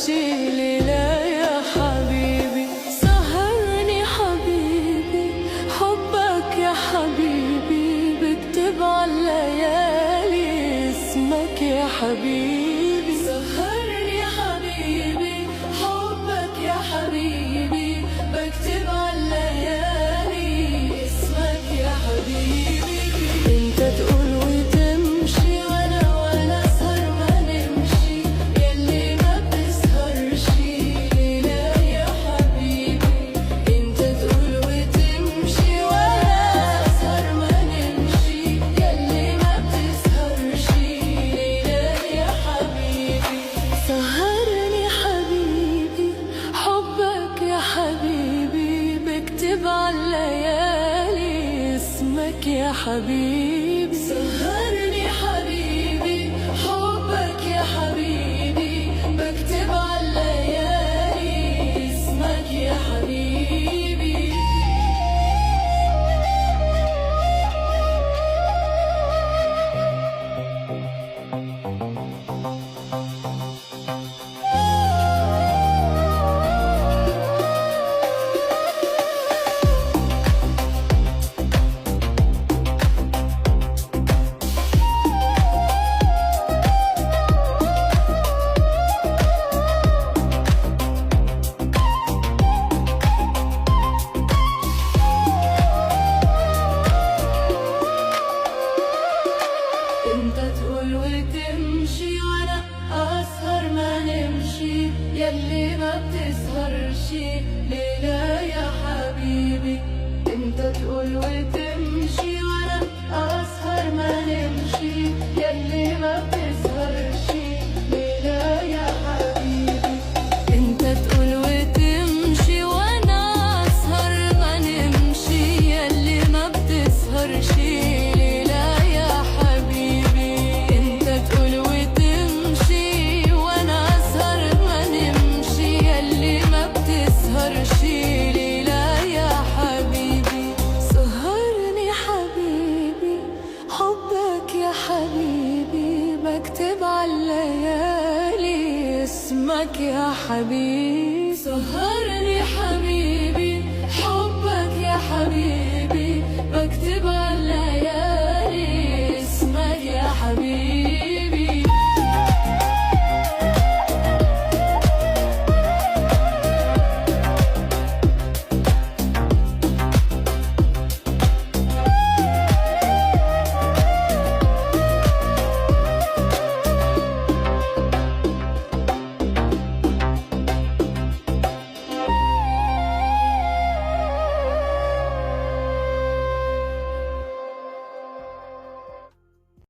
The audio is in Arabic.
ليلة يا حبيبي. سهرني حبيبي حبك يا حبيبي، بكتب عالليالي اسمك يا حبيبي. سهرني حبيبي حبك يا حبيبي، بكتب عالليالي اسمك يا حبيبي. انت تقول وتمشي وانا اسهر ما نمشي، ياللي ما بتسهرش ليلة يا حبيبي. انت تقول وتمشي وانا اسهر ما نمشي، ياللي ما بتسهرش ليلة يا حبيبي. سهرني حبيبي حبك يا حبيبي، بكتب عالليالي اسمك يا حبيبي. سهرني حبيبي حبك يا حبيبي، بكتب عالليالي اسمك يا حبيبي. انت تقول وتمشي وانا اسهر ما نمشي، ياللي ما بتسهرش ليلة يا حبيبي. انت تقول وتمشي وانا اسهر ما نمشي، ياللي ما بتسهرش ليلة يا حبيبي. انت تقول وتمشي وانا اسهر ما نمشي، ياللي ما بتسهرش ليلة يا حبيبي. انت تقول وتمشي وانا اسهر ما نمشي، ياللي ما بتسهرش ليلة يا حبيبي. سهرني حبيبي حبك يا حبيبي، بكتب عالليالي اسمك يا حبيبي. سهرني حبيبي حبك يا حبيبي، بكتب عالليالي